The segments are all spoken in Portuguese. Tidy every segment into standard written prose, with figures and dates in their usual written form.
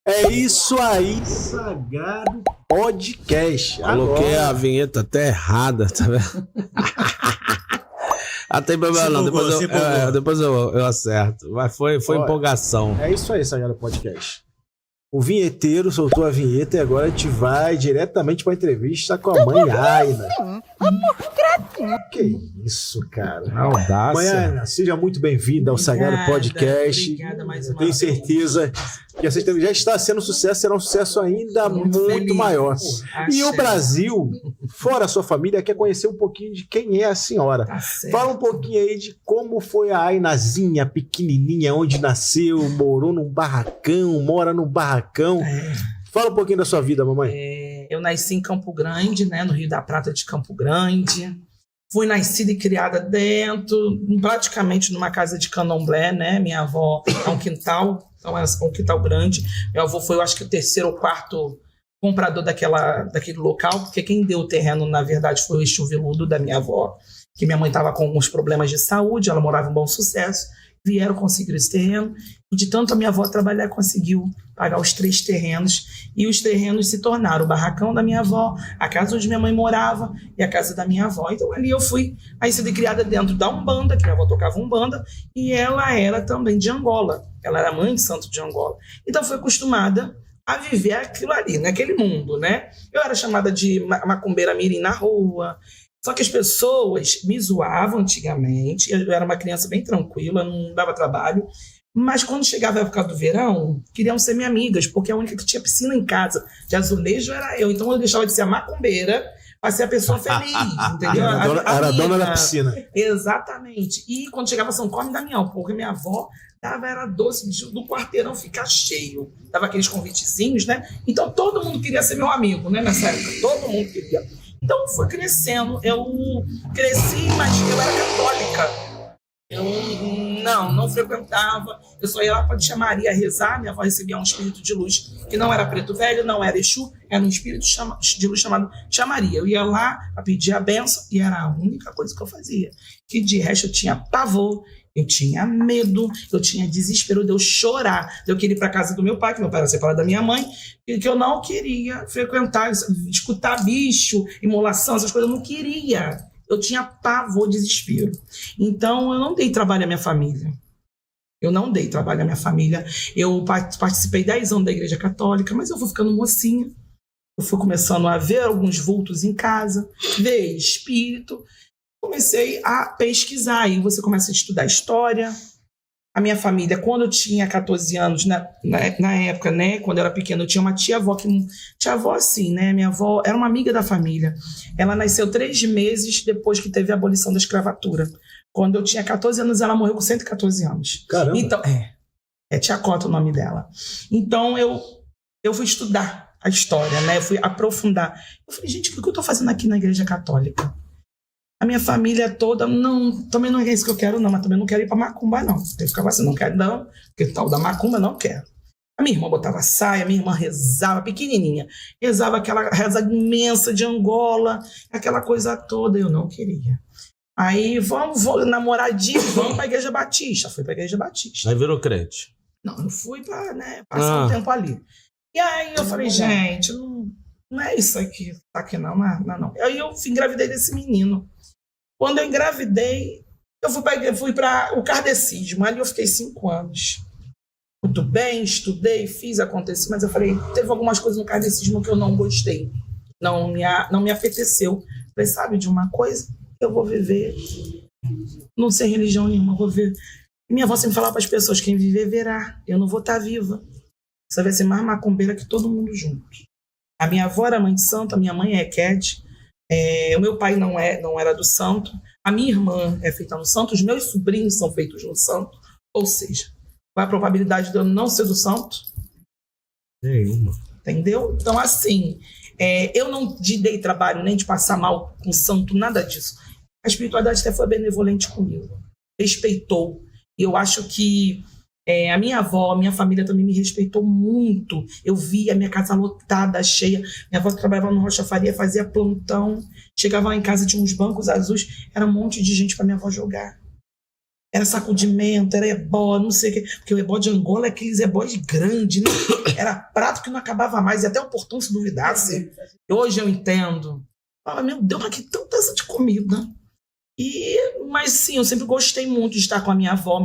É isso aí, Sagrado Podcast. Coloquei a vinheta até errada, tá vendo? Ah, tem problema não, depois eu acerto. Mas foi empolgação. É isso aí, Sagrado Podcast. O vinheteiro soltou a vinheta e agora a gente vai diretamente para a entrevista com a mãe Aina. Que isso, cara. Audácia. Mãe Aina, seja muito bem-vinda ao Sagrado Podcast. Obrigada mais Eu uma tenho vez. certeza que essa entrevista já está sendo sucesso, será um sucesso ainda muito feliz. maior. Pô, E o axé. Brasil, fora a sua família, quer conhecer um pouquinho de quem é a senhora. Tá certo. Fala um pouquinho aí de como foi a Ainazinha, pequenininha, onde nasceu, morou num barracão, mora num barracão. Fala um pouquinho da sua vida, mamãe. Eu nasci em Campo Grande, né, no Rio da Prata de Campo Grande. Fui nascida e criada dentro, praticamente numa casa de candomblé, né? Minha avó é um quintal, então é um quintal grande. Meu avô foi, eu acho que o terceiro ou quarto comprador daquele local, porque quem deu o terreno, na verdade, foi o Exu Veludo da minha avó, que minha mãe estava com alguns problemas de saúde, ela morava em Bom Sucesso, vieram conseguir esse terreno, e de tanto a minha avó trabalhar, conseguiu pagar os 3 terrenos, e os terrenos se tornaram o barracão da minha avó, a casa onde minha mãe morava e a casa da minha avó. Então ali eu fui nascida e criada dentro da Umbanda, que minha avó tocava Umbanda, e ela era também de Angola, ela era mãe de santo de Angola. Então fui acostumada a viver aquilo ali, naquele mundo, né? Eu era chamada de macumbeira mirim na rua. Só que as pessoas me zoavam antigamente. Eu era uma criança bem tranquila, não dava trabalho. Mas quando chegava a época do verão, queriam ser minhas amigas, porque a única que tinha piscina em casa de azulejo era eu. Então eu deixava de ser a macumbeira para ser a pessoa feliz, entendeu? Era a dona da piscina. Exatamente. E quando chegava São Corme e Damião, porque minha avó dava era doce do quarteirão ficar cheio. Dava aqueles convitezinhos, né? Então todo mundo queria ser meu amigo, né? Nessa época, todo mundo queria. Então foi crescendo. Eu cresci, mas eu era católica. Eu não frequentava. Eu só ia lá para Tia Maria rezar. Minha avó recebia um espírito de luz que não era preto velho, não era Exu, era um espírito de luz chamado Tia Maria. Eu ia lá para pedir a benção e era a única coisa que eu fazia. Que de resto eu tinha pavor, eu tinha medo, eu tinha desespero de eu chorar. Eu queria ir para casa do meu pai, que meu pai era separado da minha mãe, e que eu não queria frequentar, escutar bicho, imolação, essas coisas, eu não queria. Eu tinha pavor, desespero. Então, eu não dei trabalho à minha família. Eu participei 10 anos da Igreja Católica, mas eu fui ficando mocinha. Eu fui começando a ver alguns vultos em casa, ver espírito. Comecei a pesquisar. Aí você começa a estudar história. A minha família, quando eu tinha 14 anos, na época, né, quando eu era pequena, eu tinha uma tia-avó, tia-avó assim, né, minha avó era uma amiga da família. Ela nasceu 3 meses depois que teve a abolição da escravatura. Quando eu tinha 14 anos, ela morreu com 114 anos. Caramba. Então, é Tia Cota o nome dela. Então, eu fui estudar a história, né, eu fui aprofundar. Eu falei, gente, o que eu estou fazendo aqui na Igreja Católica? A minha família toda, não, também não é isso que eu quero, não, mas também não quero ir pra macumba, não. Eu ficava assim, não quero, não, porque tal da macumba, não quero. A minha irmã botava saia, a minha irmã rezava, pequenininha, rezava aquela reza imensa de Angola, aquela coisa toda, eu não queria. Aí, vamos namoradinho, vamos pra Igreja Batista. Fui pra Igreja Batista. Aí virou crente. Não, eu fui pra, né, passar um tempo ali. E aí eu falei, gente, não é isso aqui, tá aqui não. Aí eu engravidei desse menino. Quando eu engravidei, eu fui para o kardecismo. Ali eu fiquei 5 anos. Muito bem, estudei, fiz, aconteci, mas eu falei, teve algumas coisas no kardecismo que eu não gostei. Não me apeteceu. Falei, sabe de uma coisa? Eu vou viver, não sei religião nenhuma, vou ver. E minha avó sempre falava para as pessoas, quem viver, verá. Eu não vou estar viva. Você vai ser mais macumbeira que todo mundo junto. A minha avó era mãe de santo, a minha mãe é Equete. O meu pai não era do santo, a minha irmã é feita no santo, os meus sobrinhos são feitos no santo, ou seja, qual é a probabilidade de eu não ser do santo? Nenhuma. Entendeu? Então, assim, eu não dei trabalho nem de passar mal com santo, nada disso. A espiritualidade até foi benevolente comigo, respeitou, e eu acho que a minha avó, a minha família também me respeitou muito. Eu via a minha casa lotada, cheia. Minha avó trabalhava no Rocha Faria, fazia plantão. Chegava lá em casa, tinha uns bancos azuis. Era um monte de gente para minha avó jogar. Era sacudimento, era ebó, não sei o quê. Porque o ebó de Angola é aqueles ebós grandes, né? Era prato que não acabava mais, e até o portão se duvidasse. Hoje eu entendo. Meu Deus, mas que tanta essa de comida. Mas sim, eu sempre gostei muito de estar com a minha avó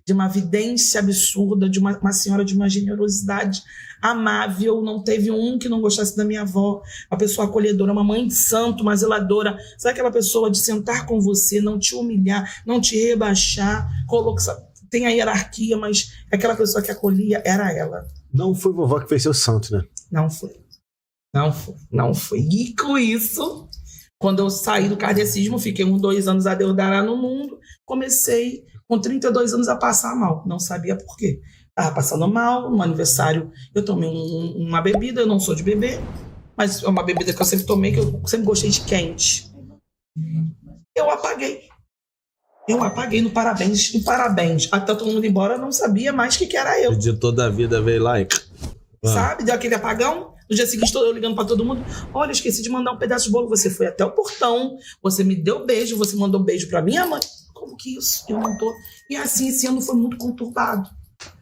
de uma vidência absurda, de uma senhora de uma generosidade amável, não teve um que não gostasse da minha avó, uma pessoa acolhedora, uma mãe de santo, uma zeladora, sabe aquela pessoa de sentar com você, não te humilhar, não te rebaixar, tem a hierarquia, mas aquela pessoa que acolhia era ela. Não foi vovó que fez seu santo, né? Não foi. E com isso, quando eu saí do kardecismo, fiquei 2 anos a Deus dará no mundo, comecei com 32 anos a passar mal, não sabia por quê. Estava passando mal, no aniversário eu tomei uma bebida, eu não sou de beber, mas é uma bebida que eu sempre tomei, que eu sempre gostei de quente. Eu apaguei no parabéns, até todo mundo embora, eu não sabia mais o que era eu. De toda a vida veio lá e... Sabe, deu aquele apagão. No dia seguinte, eu ligando para todo mundo. Olha, esqueci de mandar um pedaço de bolo. Você foi até o portão, você me deu beijo, você mandou beijo para minha mãe. Como que isso? Eu não tô... E assim, esse ano foi muito conturbado.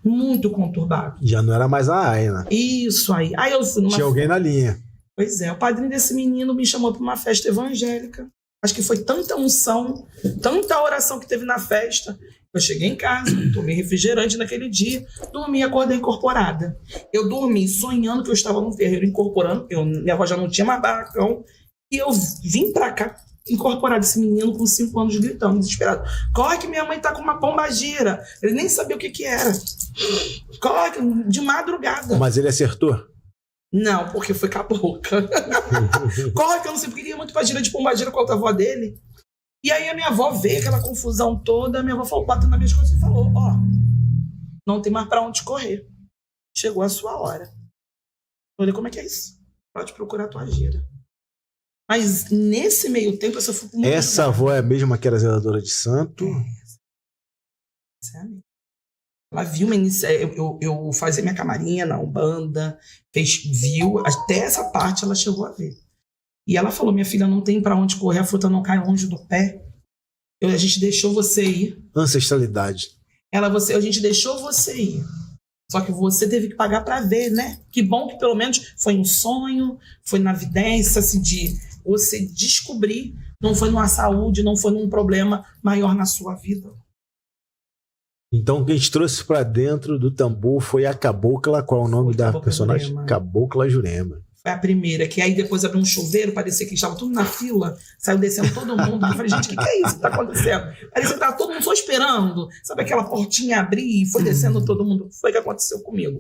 Muito conturbado. Já não era mais a Aina. Isso aí. Aí eu fui numa... Tinha alguém na linha. Pois é, o padrinho desse menino me chamou para uma festa evangélica. Acho que foi tanta unção, tanta oração que teve na festa. Eu cheguei em casa, tomei refrigerante naquele dia, dormi e acordei incorporada. Eu dormi sonhando que eu estava num terreiro incorporando, minha avó já não tinha mais barracão, e eu vim pra cá incorporado, esse menino com 5 anos gritando, desesperado. Corre que minha mãe tá com uma pombagira. Ele nem sabia o que era. Corre, de madrugada. Mas ele acertou? Não, porque foi com a boca. Corre que eu não sei, porque ele ia muito pra gira de pombagira com a outra avó dele. E aí a minha avó veio aquela confusão toda, a minha avó falou, batendo na minha coisas e falou, não tem mais pra onde correr. Chegou a sua hora. Eu falei, como é que é isso? Pode procurar a tua gira. Mas nesse meio tempo, essa foi muito Essa avó é a mesma que era zeladora de santo? Essa é a mesma. Ela viu eu fazia minha camarinha na Umbanda, viu, até essa parte ela chegou a ver. E ela falou, minha filha, não tem pra onde correr, a fruta não cai longe do pé. A gente deixou você ir. Ancestralidade. A gente deixou você ir. Só que você teve que pagar pra ver, né? Que bom que pelo menos foi um sonho, foi na vidência, assim, de você descobrir, não foi numa saúde, não foi num problema maior na sua vida. Então, quem te trouxe pra dentro do tambor foi a Cabocla. Qual é o nome da personagem? Jurema. Cabocla Jurema. Foi a primeira, que aí depois abriu um chuveiro, parecia que estava tudo na fila, saiu descendo todo mundo. Eu falei, gente, o que é isso que tá acontecendo? Parecia que tava todo mundo só esperando. Sabe aquela portinha abrir e foi descendo todo mundo? Foi o que aconteceu comigo.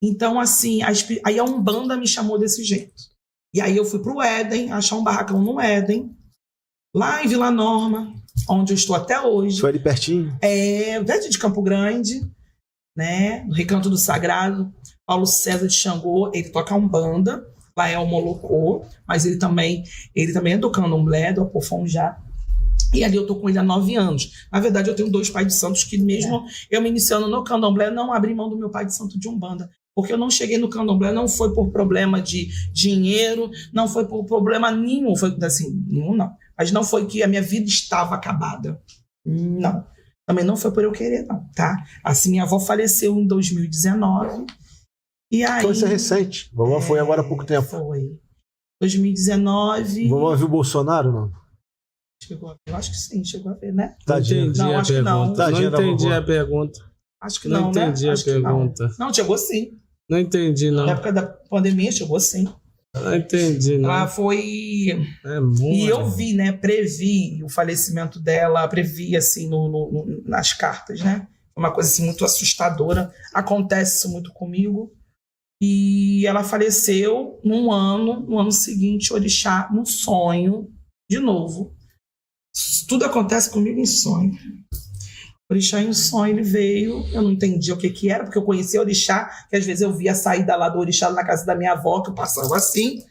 Então, assim, aí a Umbanda me chamou desse jeito. E aí eu fui pro Éden, achar um barracão no Éden, lá em Vila Norma, onde eu estou até hoje. Foi ali pertinho? Perto de Campo Grande, né? No Recanto do Sagrado. Paulo César de Xangô, ele toca Umbanda. Lá é o Molocô, mas ele também é do Candomblé, do Apofonjá. E ali eu tô com ele há 9 anos. Na verdade, eu tenho 2 pais de santos que mesmo eu me iniciando no Candomblé, não abri mão do meu pai de santo de Umbanda. Porque eu não cheguei no Candomblé, não foi por problema de dinheiro, não foi por problema nenhum. Foi assim, nenhum não. Mas não foi que a minha vida estava acabada. Não. Também não foi por eu querer, não, tá? Assim, minha avó faleceu em 2019. E aí, coisa recente. Vovó foi agora há pouco tempo. Foi. 2019. Vovó viu o Bolsonaro, não? Chegou a ver. Eu acho que sim, chegou a ver, né? Tadinha. Não, acho que não. Não entendi a pergunta. Acho que não, né? Não entendi a pergunta. Não, chegou sim. Não entendi, não. Na época da pandemia, chegou sim. Não entendi, não. Ela foi... muito. E eu vi, né? Previ o falecimento dela, previ, assim, nas cartas, né? Uma coisa, assim, muito assustadora. Acontece isso muito comigo. E ela faleceu no ano seguinte, orixá, no sonho, de novo. Tudo acontece comigo em sonho. Orixá em sonho, ele veio, eu não entendi o que era, porque eu conhecia orixá, que às vezes eu via a saída lá do orixá na casa da minha avó, que eu passava assim,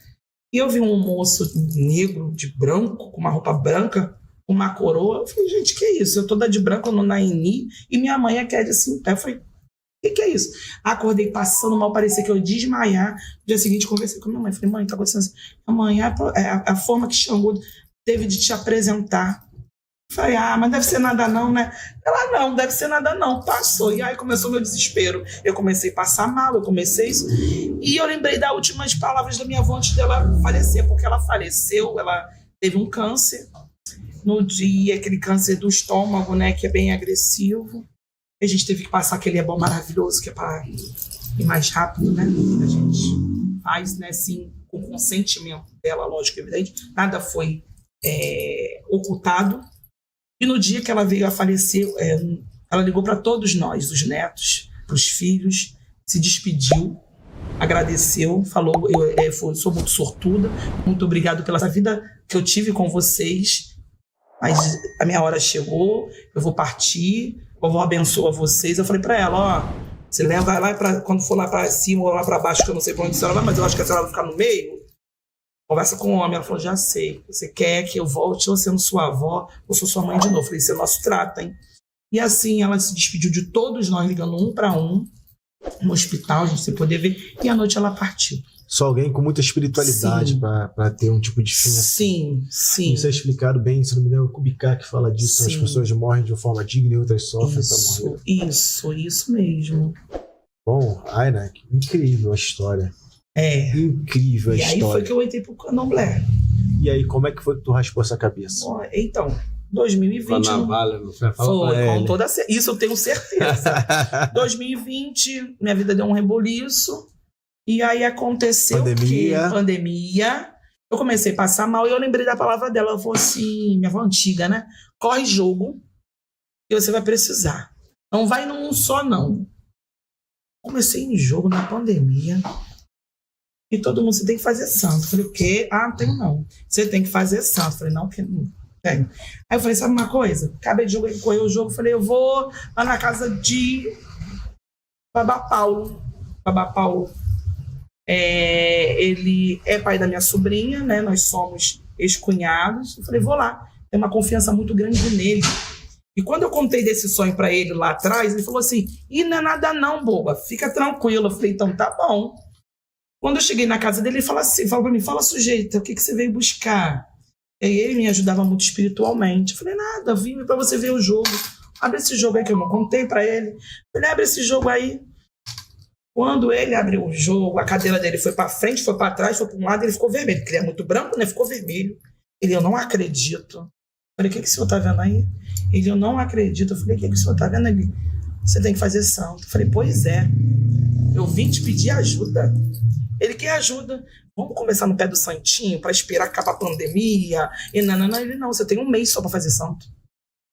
e eu vi um moço negro, de branco, com uma roupa branca, com uma coroa. Eu falei, gente, que é isso? Eu toda de branco no Naini, e minha mãe é Kédia assim, eu falei, o que é isso? Acordei passando mal, parecia que eu ia desmaiar. No dia seguinte, conversei com minha mãe. Falei, mãe, tá acontecendo assim. Mãe, a forma que Xangô teve de te apresentar Falei, mas deve ser nada não, né? Ela, não, deve ser nada não. Passou. E aí começou meu desespero. Eu comecei a passar mal, eu comecei isso. E eu lembrei das últimas palavras da minha avó antes dela falecer, porque ela faleceu, ela teve um câncer. No dia, aquele câncer do estômago, né, que é bem agressivo. A gente teve que passar aquele ebó maravilhoso, que é para ir mais rápido, né? A gente faz, né, assim, com consentimento dela, lógico, evidente. Nada foi ocultado. E no dia que ela veio a falecer, ela ligou para todos nós, os netos, para os filhos, se despediu, agradeceu, falou, sou muito sortuda, muito obrigado pela vida que eu tive com vocês, mas a minha hora chegou, eu vou partir, a vovó abençoa vocês. Eu falei para ela, você leva lá, quando for lá para cima ou lá para baixo, que eu não sei para onde a senhora vai, mas eu acho que a senhora vai ficar no meio, conversa com o homem. Ela falou, já sei, você quer que eu volte ou sendo sua avó ou sou sua mãe de novo? Eu falei, isso é nosso trato, hein? E assim ela se despediu de todos nós, ligando um para um, no hospital, a gente sem poder ver, e à noite ela partiu. Só alguém com muita espiritualidade para ter um tipo de fim assim. Sim. Isso é explicado bem, se não me engano, o Kubicá que fala disso, as pessoas morrem de uma forma digna e outras sofrem para morrer. Isso mesmo. Bom, Aina, incrível a história. Incrível a história. E aí foi que eu entrei pro Candomblé. E aí, como é que foi que tu raspou essa cabeça? Então, 2020... Foi com toda certeza. Isso eu tenho certeza. 2020, minha vida deu um reboliço. E aí aconteceu pandemia. Eu comecei a passar mal e eu lembrei da palavra dela. Ela falou assim, minha avó antiga, né? Corre jogo e você vai precisar. Não vai num só, não. Comecei em jogo na pandemia. E todo mundo, você tem que fazer santo. Eu falei, o quê? Não tem não. Você tem que fazer santo. Eu falei, não, que não tem. Aí eu falei, sabe uma coisa? Acabei de correr o jogo. Eu falei, eu vou lá na casa de Babá Paulo. Babá Paulo. Ele é pai da minha sobrinha, né? Nós somos ex-cunhados. Eu falei, vou lá. Tem uma confiança muito grande nele. E quando eu contei desse sonho para ele lá atrás, ele falou assim, não é nada não, boba. Fica tranquilo. Eu falei, então tá bom. Quando eu cheguei na casa dele, ele falou para mim, fala sujeita, o que você veio buscar? E ele me ajudava muito espiritualmente. Eu falei, nada, vim para você ver o jogo. Abre esse jogo aí que eu não contei para ele. Eu falei, abre esse jogo aí. Quando ele abriu o jogo, a cadeira dele foi para frente, foi para trás, foi para um lado, ele ficou vermelho, porque ele é muito branco, né? Ficou vermelho. Ele, eu não acredito. Eu falei, o que o senhor tá vendo aí? Ele, eu não acredito. Eu falei, o que o senhor tá vendo? Ele, você tem que fazer santo. Eu falei, pois é. Eu vim te pedir ajuda. Ele quer ajuda. Vamos começar no pé do santinho para esperar acabar a pandemia? E não. Ele, não, você tem um mês só para fazer santo.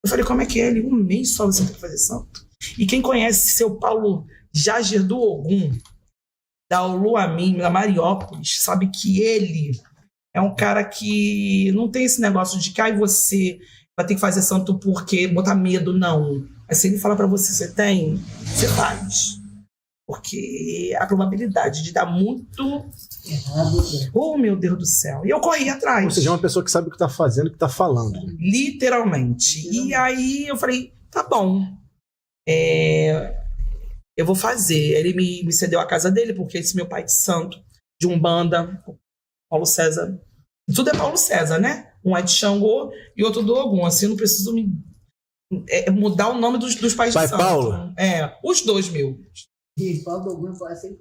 Eu falei, como é que é? Ele, um mês só você tem que fazer santo. E quem conhece seu Paulo Jager do Ogum, da Oluamin, da Mariópolis, sabe que ele é um cara que não tem esse negócio de que você vai ter que fazer santo porque botar medo, não. Mas se ele falar para você, você tem, você faz. Porque a probabilidade de dar muito... Oh, meu Deus do céu. E eu corri atrás. Ou seja, é uma pessoa que sabe o que está fazendo, o que está falando. Literalmente. E aí eu falei, tá bom. Eu vou fazer. Ele me cedeu a casa dele, porque esse meu pai de santo, de Umbanda, Paulo César. Tudo é Paulo César, né? Um é de Xangô e outro do Ogum. Assim, eu não preciso mudar o nome dos pais pai de santo. Paulo? Os dois meus. Paulo do Ogum foi assim.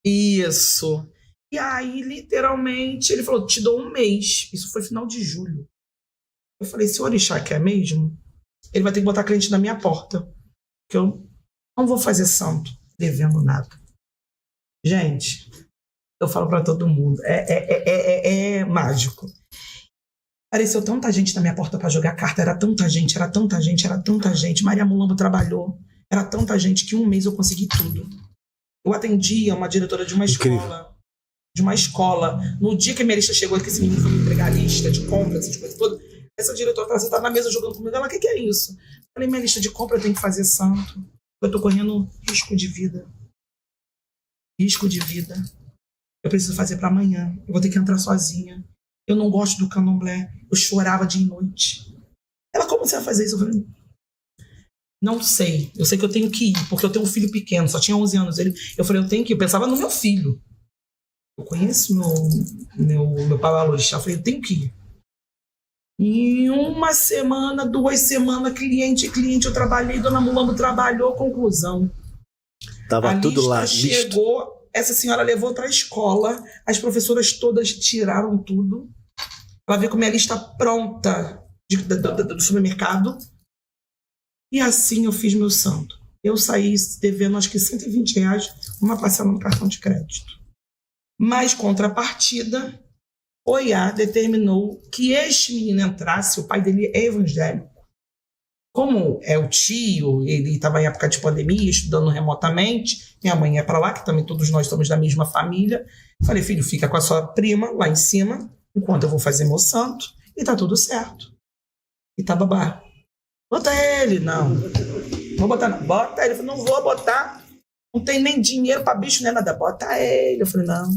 Isso. E aí, literalmente, ele falou, te dou um mês. Isso foi final de julho. Eu falei, se o orixá quer mesmo, ele vai ter que botar cliente na minha porta. Que eu não vou fazer santo devendo nada. Gente, eu falo pra todo mundo, é mágico. Apareceu tanta gente na minha porta pra jogar carta, era tanta gente. Maria Mulambo trabalhou, era tanta gente que um mês eu consegui tudo. Eu atendia uma diretora de uma escola. No dia que a minha lista chegou, que esse menino foi me entregar a lista de compras, essas coisas todas, essa diretora estava sentada na mesa jogando comigo. Ela, o que é isso? Eu falei, minha lista de compra eu tenho que fazer santo. Eu tô correndo risco de vida. Eu preciso fazer para amanhã. Eu vou ter que entrar sozinha. Eu não gosto do candomblé. Eu chorava dia e noite. Ela, como você vai fazer isso? Eu falei, não sei. Eu sei que eu tenho que ir, porque eu tenho um filho pequeno, só tinha 11 anos. Eu falei, eu tenho que ir. Eu pensava no meu filho. Eu conheço meu pai valorista. Eu falei, eu tenho que ir. Em uma semana, 2 semanas, cliente, eu trabalhei, Dona Mulambo trabalhou, conclusão. Tava tudo lá. Chegou, essa senhora levou para a escola, as professoras todas tiraram tudo. Ela veio com minha lista pronta do supermercado. E assim eu fiz meu santo. Eu saí devendo acho que R$120, uma parcela no cartão de crédito. Mas, contrapartida, o IA determinou que este menino entrasse, o pai dele é evangélico. Como é o tio, ele estava em época de pandemia, estudando remotamente, minha mãe é para lá, que também todos nós estamos da mesma família. Falei, filho, fica com a sua prima lá em cima, enquanto eu vou fazer meu santo, e tá tudo certo. E tá babá. Bota ele, não. Vou botar, não. Bota ele. Eu falei, não vou botar. Não tem nem dinheiro para bicho, nem nada. Bota ele. Eu falei, não.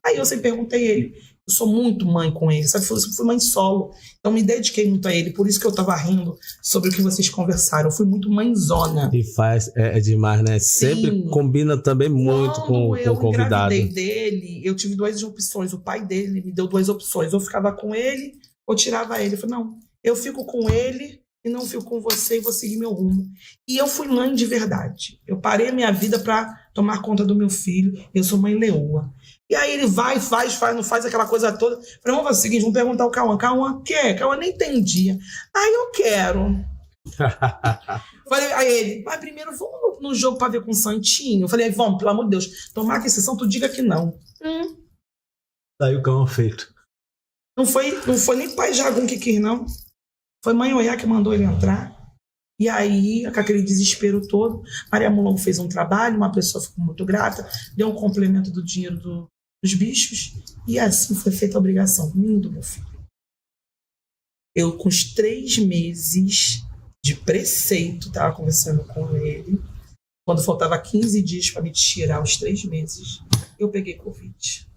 Aí eu sempre perguntei a ele. Eu sou muito mãe com ele, sabe? Eu fui mãe solo. Então me dediquei muito a ele. Por isso que eu tava rindo sobre o que vocês conversaram. Eu fui muito mãezona. E faz, é demais, né? Sim. Sempre combina também muito com o convidado. Eu engravidei dele, eu tive 2 opções. O pai dele me deu 2 opções. Ou ficava com ele, ou tirava ele. Eu falei, não, eu fico com ele e não fico com você e vou seguir meu rumo. E eu fui mãe de verdade. Eu parei a minha vida para tomar conta do meu filho. Eu sou mãe leoa. E aí ele vai, faz, não faz aquela coisa toda. Falei, vamos fazer o seguinte, vamos perguntar ao Cauã. Cauã quer? Cauã nem entendia. Aí eu quero. Falei, aí ele, mas primeiro vamos no jogo para ver com o Santinho. Eu falei, vamos, pelo amor de Deus. Tomar que exceção, tu diga que não. Daí o Cauã feito. Não foi nem pai Jagum que quis, não. Foi mãe Oiá que mandou ele entrar. E aí, com aquele desespero todo, Maria Mulambo fez um trabalho, uma pessoa ficou muito grata, deu um complemento do dinheiro dos bichos, e assim foi feita a obrigação. Lindo, meu filho. Eu, com os 3 meses de preceito, estava conversando com ele. Quando faltava 15 dias para me tirar os 3 meses, eu peguei Covid.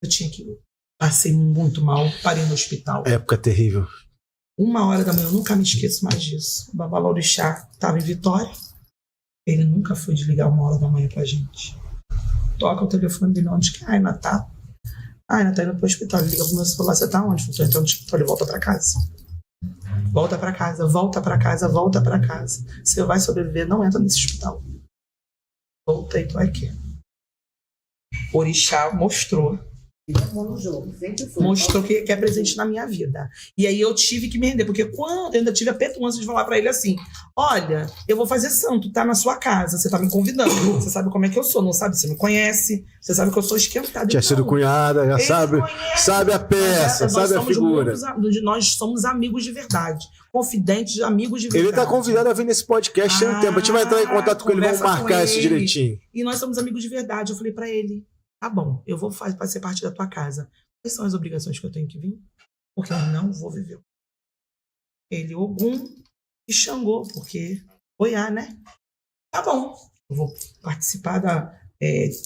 Eu tinha que ir. Passei muito mal, parei no hospital. Época terrível. 1h da manhã, eu nunca me esqueço mais disso. O Babalorixá estava em Vitória. Ele nunca foi desligar 1h da manhã pra gente. Toca o telefone dele, onde que? Aina tá. Aina tá indo pro hospital. Ele liga pro meu celular, você tá onde? Eu tô entrando no hospital, ele volta pra casa. Volta pra casa, volta pra casa, volta pra casa. Você vai sobreviver, não entra nesse hospital. Volta e tu aqui. O Orixá mostrou. Mostrou que é presente na minha vida. E aí eu tive que me render, porque quando eu ainda tive a petulância de falar pra ele assim: olha, eu vou fazer santo, tá na sua casa, você tá me convidando, você sabe como é que eu sou, não sabe? Você me conhece, você sabe que eu sou esquentada. Tinha sido cunhada, já sabe a peça, sabe a figura. Nós somos amigos de verdade, confidentes, amigos de verdade. Ele tá convidado a vir nesse podcast tem um tempo. A gente vai entrar em contato com ele, vamos marcar isso direitinho. E nós somos amigos de verdade. Eu falei pra ele: tá bom, eu vou fazer parte da tua casa. Quais são as obrigações que eu tenho que vir? Porque eu não vou viver. Ele, Ogum e Xangô, porque Oiá, né? Tá bom, eu vou participar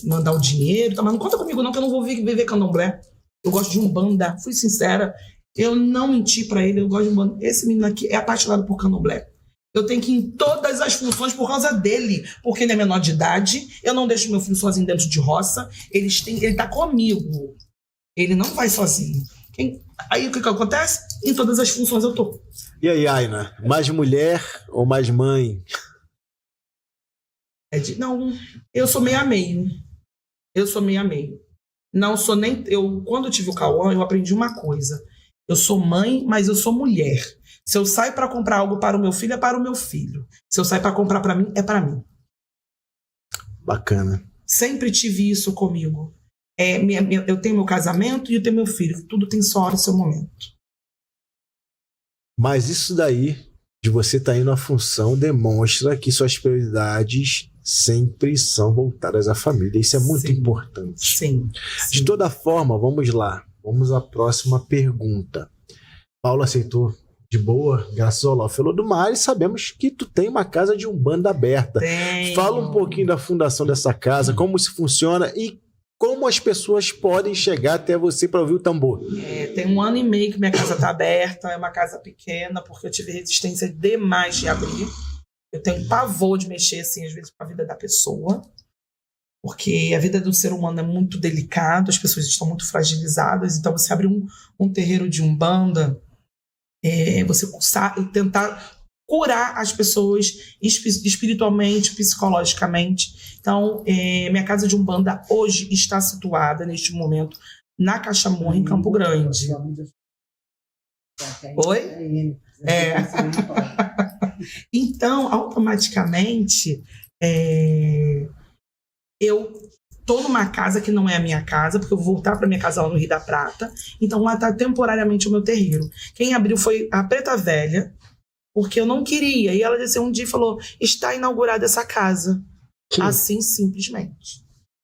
mandar o dinheiro, tá? Mas não conta comigo não, que eu não vou viver candomblé. Eu gosto de Umbanda, fui sincera. Eu não menti pra ele, eu gosto de Umbanda. Esse menino aqui é apaixonado por candomblé. Eu tenho que ir em todas as funções por causa dele, porque ele é menor de idade, eu não deixo meu filho sozinho dentro de roça, ele tá comigo, ele não vai sozinho. Aí o que acontece? Em todas as funções eu tô. E aí, Aina, mais mulher ou mais mãe? Não, eu sou meio a meio. Não sou nem... Quando eu tive o Cauã, eu aprendi uma coisa. Eu sou mãe, mas eu sou mulher. Se eu saio para comprar algo para o meu filho, é para o meu filho. Se eu saio para comprar para mim, é para mim. Bacana. Sempre tive isso comigo. Eu tenho meu casamento e eu tenho meu filho. Tudo tem sua hora e seu momento. Mas isso daí, de você estar indo à função, demonstra que suas prioridades sempre são voltadas à família. Isso é muito importante. Sim. De toda forma, vamos lá. Vamos à próxima pergunta. Paulo aceitou de boa, graças ao Lofelo do Mar, e sabemos que tu tem uma casa de Umbanda aberta. Tenho. Fala um pouquinho da fundação dessa casa, como isso funciona e como as pessoas podem chegar até você para ouvir o tambor. Tem 1 ano e meio que minha casa está aberta, é uma casa pequena, porque eu tive resistência demais de abrir. Eu tenho pavor de mexer, assim, às vezes, com a vida da pessoa. porque a vida do ser humano é muito delicada, as pessoas estão muito fragilizadas, então você abrir um terreiro de Umbanda, você tentar curar as pessoas espiritualmente, psicologicamente. Então, minha casa de Umbanda hoje está situada, neste momento, na Caxamurra, em Campo Grande. Oi? Então, automaticamente, eu estou numa casa que não é a minha casa, porque eu vou voltar para minha casa lá no Rio da Prata. Então, lá está temporariamente o meu terreiro. Quem abriu foi a Preta Velha, porque eu não queria. E ela desceu um dia e falou, está inaugurada essa casa. Assim, simplesmente.